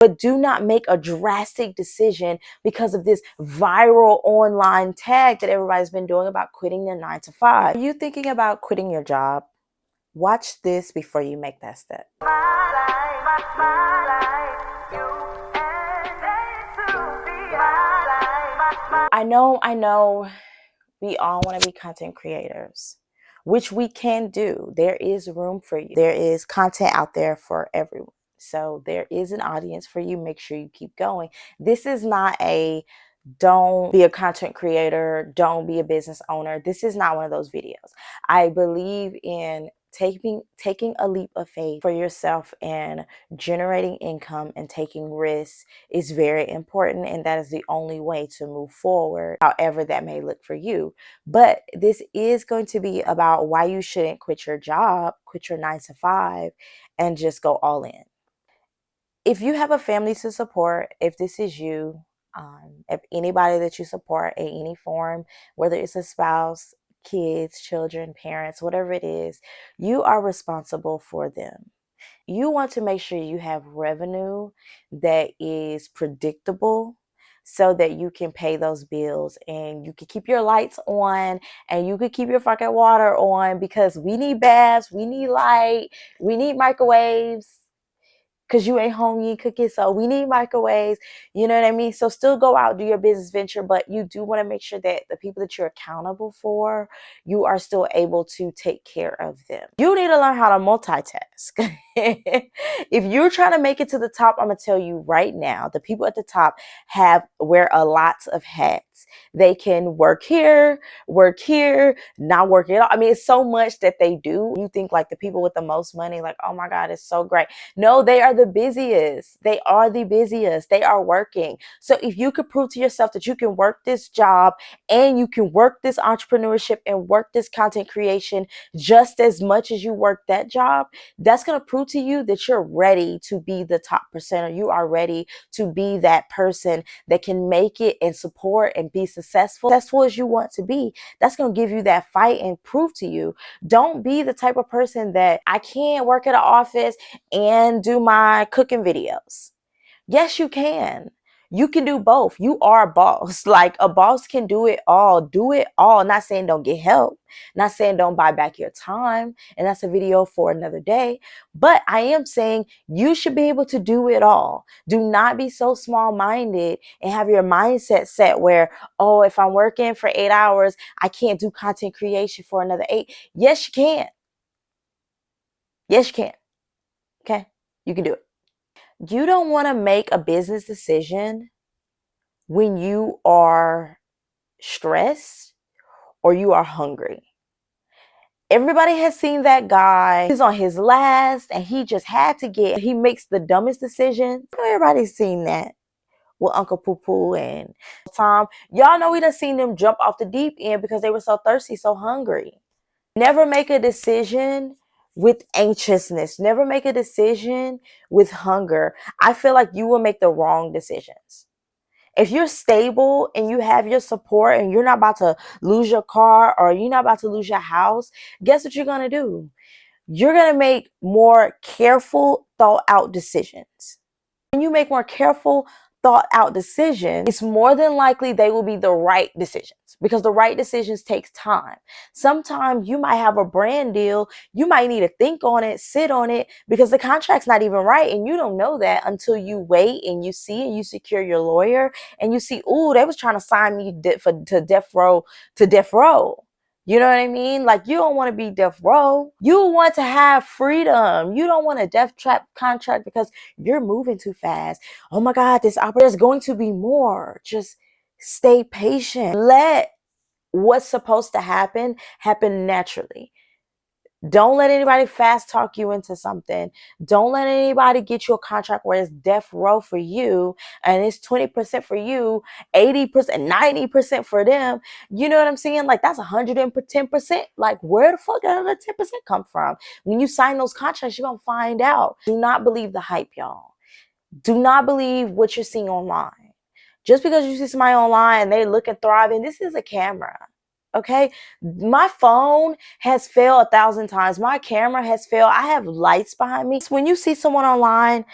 But do not make a drastic decision because of this viral online tag that everybody's been doing about quitting their 9 to 5. Are you thinking about quitting your job? Watch this before you make that step. I know, we all want to be content creators, which we can do. There is room for you. There is content out there for everyone. So there is an audience for you. Make sure you keep going. This is not a don't be a content creator, don't be a business owner. This is not one of those videos. I believe in taking a leap of faith for yourself, and generating income and taking risks is very important, and that is the only way to move forward, however that may look for you. But this is going to be about why you shouldn't quit your job, quit your 9 to 5, and just go all in. If you have a family to support, if this is you, if anybody that you support in any form, whether it's a spouse, kids, children, parents, whatever it is, you are responsible for them. You want to make sure you have revenue that is predictable so that you can pay those bills and you can keep your lights on and you can keep your fucking water on, because we need baths, we need light, we need microwaves. Because you ain't home, you ain't cooking, so we need microwaves. You know what I mean? So still go out, do your business venture, but you do want to make sure that the people that you're accountable for, you are still able to take care of them. You need to learn how to multitask. If you're trying to make it to the top, I'm going to tell you right now, the people at the top wear a lot of hats. They can work here, not work at all. I mean, it's so much that they do. You think like the people with the most money, like, oh my God, it's so great. No, they are the busiest. They are the busiest. They are working. So if you could prove to yourself that you can work this job and you can work this entrepreneurship and work this content creation just as much as you work that job, that's going to prove to you that you're ready to be the top percenter. You are ready to be that person that can make it and support and be successful as you want to be. That's going to give you that fight and prove to you. Don't be the type of person that I can't work at an office and do my cooking videos. Yes, you can. You can do both. You are a boss. Like a boss can do it all. Do it all. Not saying don't get help. Not saying don't buy back your time. And that's a video for another day. But I am saying you should be able to do it all. Do not be so small-minded and have your mindset set where, oh, if I'm working for 8 hours, I can't do content creation for another 8. Yes, you can. Yes, you can. Okay? You can do it. You don't want to make a business decision when you are stressed or you are hungry. Everybody has seen that guy. He's on his last and he just had to he makes the dumbest decisions. Everybody's seen that with Uncle Poo Poo and Tom. Y'all know we done seen them jump off the deep end because they were so thirsty, so hungry. Never make a decision with anxiousness. Never make a decision with hunger. I feel like you will make the wrong decisions. If you're stable and you have your support and you're not about to lose your car or you're not about to lose your house, guess what you're going to do? You're going to make more careful, thought out decisions. When you make more careful, thought out decisions, it's more than likely they will be the right decisions, because the right decisions takes time. Sometimes you might have a brand deal. You might need to think on it, sit on it, because the contract's not even right. And you don't know that until you wait and you see and you secure your lawyer and you see, ooh, they was trying to sign me to death row. You know what I mean? Like, you don't want to be death row. You want to have freedom. You don't want a death trap contract because you're moving too fast. Oh my God, there's going to be more. Just stay patient. Let what's supposed to happen naturally. Don't let anybody fast talk you into something. Don't let anybody get you a contract where it's death row for you and it's 20% for you, 80%, 90% for them. You know what I'm saying? Like, that's 110%. Like, where the fuck did that 10% come from? When you sign those contracts, you're going to find out. Do not believe the hype, y'all. Do not believe what you're seeing online. Just because you see somebody online and they look and thriving, this is a camera. Okay, my phone has failed 1,000 times. My camera has failed. I have lights behind me. When you see someone online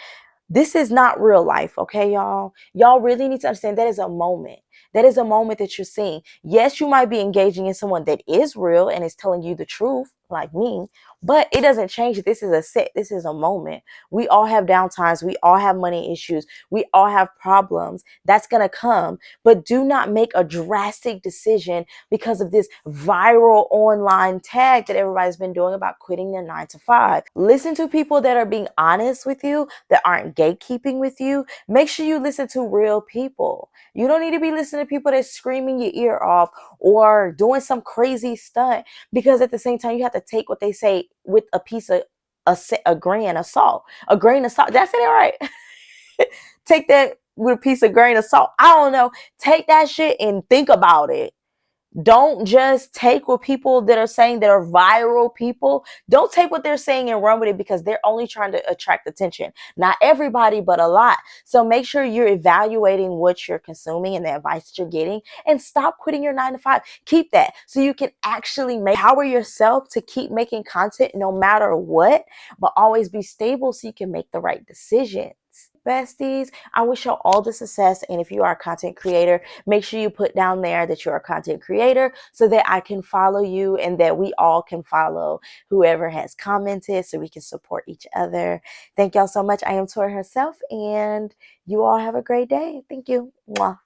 This is not real life, okay, y'all? Y'all really need to understand that is a moment. That is a moment that you're seeing. Yes, you might be engaging in someone that is real and is telling you the truth, like me, but it doesn't change. This is a set. This is a moment. We all have downtimes. We all have money issues. We all have problems. That's going to come. But do not make a drastic decision because of this viral online tag that everybody's been doing about quitting their 9 to 5. Listen to people that are being honest with you, that aren't gatekeeping with you. Make sure you listen to real people. You don't need to be listening to people that's screaming your ear off or doing some crazy stunt, because at the same time, you have to take what they say with a piece of a grain of salt. A grain of salt. That's it, all right. Take that with a piece of grain of salt. I don't know. Take that shit and think about it. Don't just take what people that are saying that are viral people. Don't take what they're saying and run with it, because they're only trying to attract attention. Not everybody, but a lot. So make sure you're evaluating what you're consuming and the advice that you're getting, and stop quitting your 9 to 5. Keep that so you can actually empower yourself to keep making content no matter what, but always be stable so you can make the right decisions. Besties, I wish you all the success. And if you are a content creator, make sure you put down there that you're a content creator so that I can follow you and that we all can follow whoever has commented so we can support each other. Thank y'all so much. I am Tori herself, and you all have a great day. Thank you. Mwah.